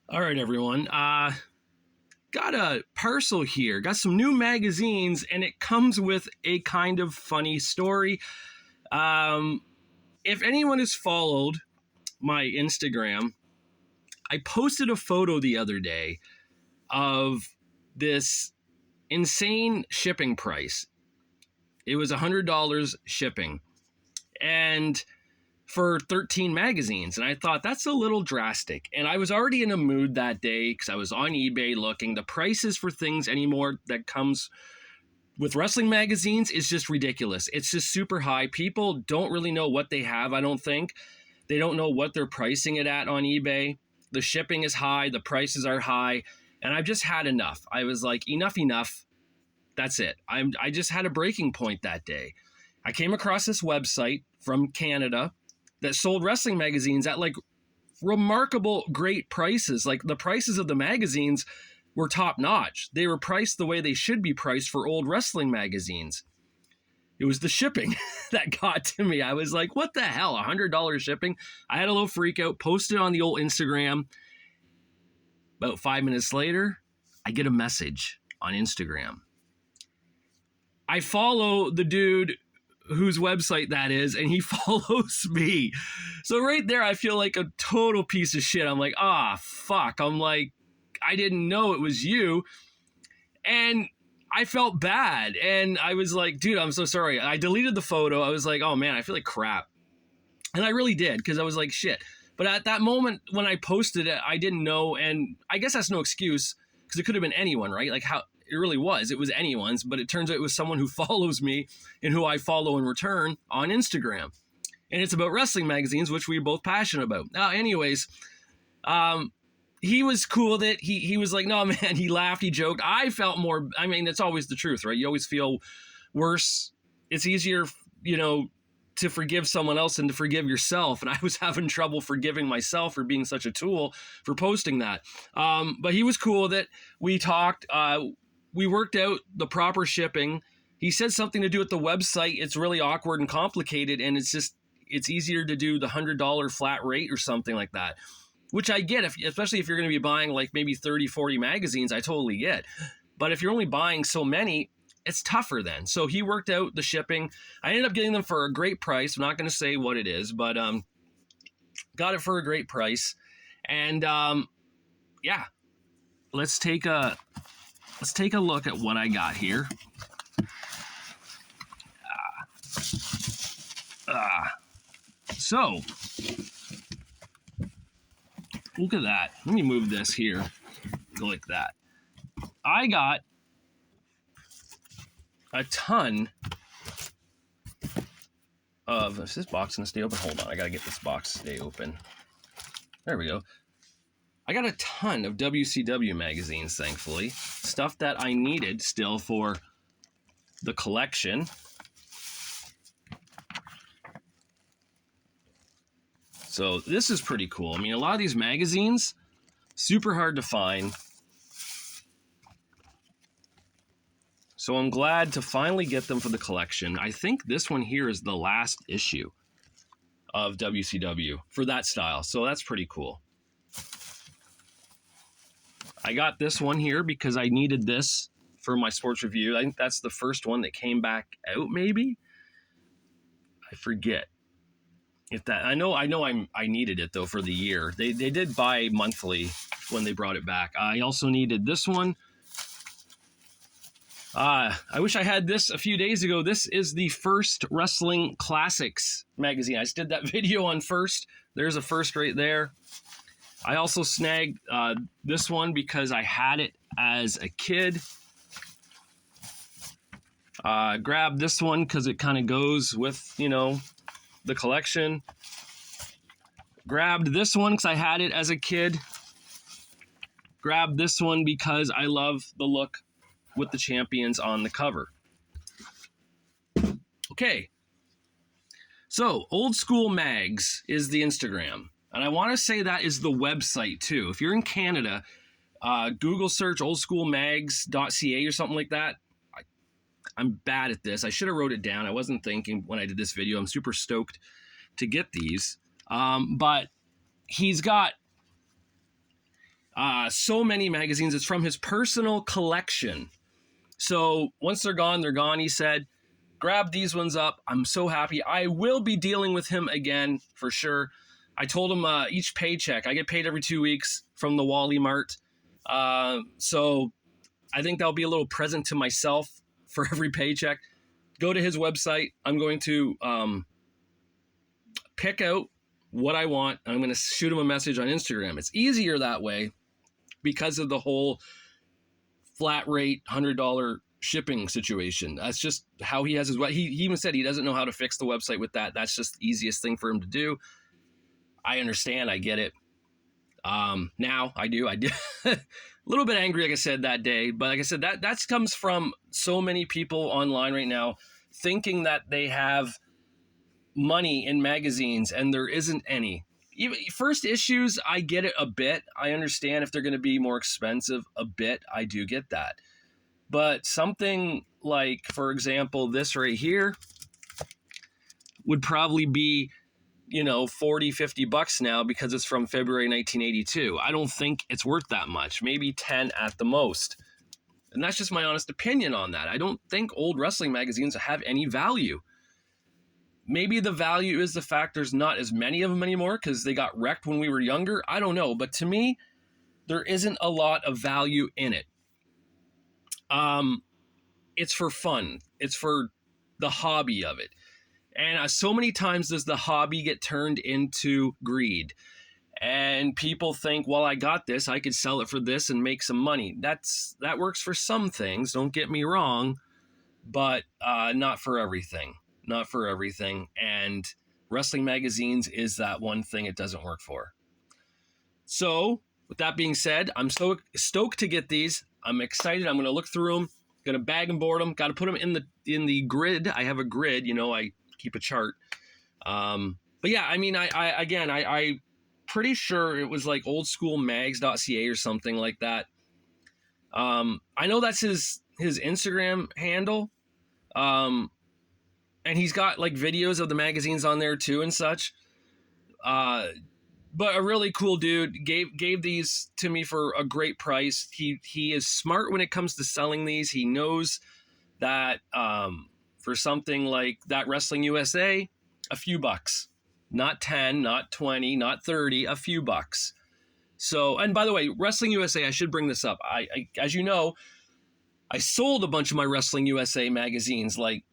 All right, everyone. Got a parcel here. Got some new magazines, and it comes with a kind of funny story. If anyone has followed my Instagram, I posted a photo the other day of this insane shipping price. It was $100 shipping, and for 13 magazines. And I thought that's a little drastic. And I was already in a mood that day because I was on eBay looking. The prices for things anymore that comes with wrestling magazines is just ridiculous. It's just super high. People don't really know what they have, I don't think. They don't know what they're pricing it at on eBay. The shipping is high. The prices are high. And I've just had enough. I was like, enough. That's it. I just had a breaking point that day. I came across this website from Canada that sold wrestling magazines at like remarkable great prices. Like the prices of the magazines were top notch. They were priced the way they should be priced for old wrestling magazines. It was the shipping that got to me. I was like, what the hell? $100 shipping? I had a little freak out, posted on the old Instagram. About 5 minutes later, I get a message on Instagram. I follow the dude whose website that is, and he follows me. So right there, I feel like a total piece of shit. I'm like, fuck. I'm like, I didn't know it was you. And I felt bad. And I was like, dude, I'm so sorry. I deleted the photo. I was like, oh man, I feel like crap. And I really did, because I was like, shit. But at that moment when I posted it, I didn't know. And I guess that's no excuse, because it could have been anyone, right? Like how it really was. It was anyone's, but it turns out it was someone who follows me and who I follow in return on Instagram. And it's about wrestling magazines, which we're both passionate about. Anyways, he was cool with it. He was like, no, man, he laughed, he joked. I felt more, I mean, it's always the truth, right? You always feel worse. It's easier, to forgive someone else than to forgive yourself. And I was having trouble forgiving myself for being such a tool for posting that. But he was cool with it. We talked, we worked out the proper shipping. He said something to do with the website. It's really awkward and complicated. And it's easier to do the $100 flat rate or something like that, which I get, especially if you're going to be buying like maybe 30, 40 magazines, I totally get. But if you're only buying so many, it's tougher then. So he worked out the shipping. I ended up getting them for a great price. I'm not going to say what it is, but got it for a great price. And yeah, let's take a look at what I got here. So look at that. Let me move this here. Go like that. I got a ton of, is this box gonna stay open? Hold on, I gotta get this box to stay open. There we go. I got a ton of WCW magazines, thankfully. Stuff that I needed still for the collection. So this is pretty cool. I mean, a lot of these magazines, super hard to find. So I'm glad to finally get them for the collection. I think this one here is the last issue of WCW for that style. So that's pretty cool. I got this one here because I needed this for my sports review. I think that's the first one that came back out, maybe. I forget. If that, I know I needed it though for the year. They did buy monthly when they brought it back. I also needed this one. I wish I had this a few days ago. This is the First Wrestling Classics magazine. I just did that video on First. There's a First right there. I also snagged this one because I had it as a kid. Grabbed this one because it kind of goes with, the collection. Grabbed this one because I had it as a kid. Grabbed this one because I love the look with the champions on the cover. Okay. So, Old School Mags is the Instagram. And I want to say that is the website too. If you're in Canada, Google search Oldschoolmags.ca or something like that. I'm bad at this. I should have wrote it down. I wasn't thinking when I did this video. I'm super stoked to get these. But he's got So many magazines. It's from his personal collection. So once they're gone, they're gone, he said. Grab these ones up. I'm so happy. I will be dealing with him again for sure. I told him each paycheck, I get paid every 2 weeks from the Wally Mart. So I think that'll be a little present to myself for every paycheck. Go to his website. I'm going to pick out what I want. I'm going to shoot him a message on Instagram. It's easier that way because of the whole flat rate $100 shipping situation. That's just how he has his he even said he doesn't know how to fix the website with that. That's just the easiest thing for him to do. I understand. I get it. Now I do a little bit angry, like I said, that day, but like I said, that comes from so many people online right now thinking that they have money in magazines and there isn't any. Even first issues, I get it a bit. I understand if they're going to be more expensive a bit. I do get that. But something like, for example, this right here would probably be, $40-50 now because it's from February 1982. I don't think it's worth that much, maybe 10 at the most. And that's just my honest opinion on that. I don't think old wrestling magazines have any value. Maybe the value is the fact there's not as many of them anymore because they got wrecked when we were younger. I don't know. But to me, there isn't a lot of value in it. It's for fun. It's for the hobby of it. And so many times does the hobby get turned into greed. And people think, well, I got this. I could sell it for this and make some money. That works for some things. Don't get me wrong. But not for everything. Not for everything. And wrestling magazines is that one thing it doesn't work for. So with that being said, I'm so stoked to get these. I'm excited. I'm going to look through them. Going to bag and board them. Got to put them in the grid. I have a grid. I keep a chart. But yeah, I mean, I pretty sure it was like Oldschoolwrestlingmags.ca or something like that. I know that's his Instagram handle. And he's got like videos of the magazines on there too and such. But a really cool dude gave these to me for a great price. He is smart when it comes to selling these. He knows that for something like that Wrestling USA, a few bucks, not 10, not 20, not 30, a few bucks. So, and by the way, Wrestling USA, I should bring this up. I as you know, I sold a bunch of my Wrestling USA magazines like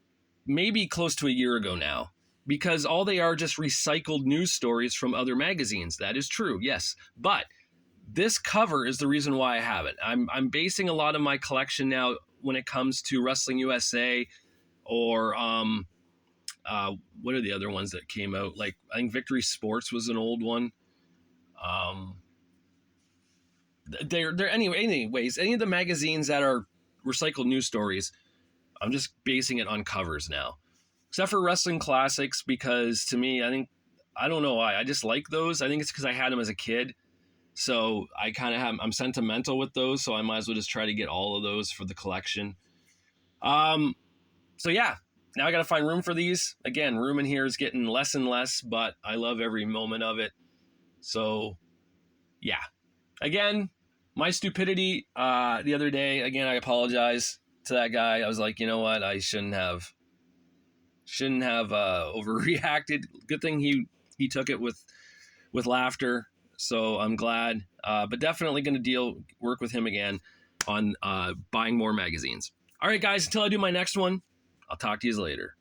maybe close to a year ago now, because all they are just recycled news stories from other magazines. That is true, yes. But this cover is the reason why I have it. I'm basing a lot of my collection now when it comes to Wrestling USA or what are the other ones that came out? Like I think Victory Sports was an old one. They're anyways, any of the magazines that are recycled news stories, I'm just basing it on covers now. Except for Wrestling Classics, because to me, I don't know why. I just like those. I think it's because I had them as a kid. So I kind of I'm sentimental with those. So I might as well just try to get all of those for the collection. So yeah, now I got to find room for these. Again, room in here is getting less and less, but I love every moment of it. So yeah, again, my stupidity the other day, again, I apologize to that guy. I was like, you know what? I shouldn't have overreacted. Good thing he took it with laughter. So I'm glad, but definitely going to work with him again on buying more magazines. All right, guys, until I do my next one, I'll talk to you later.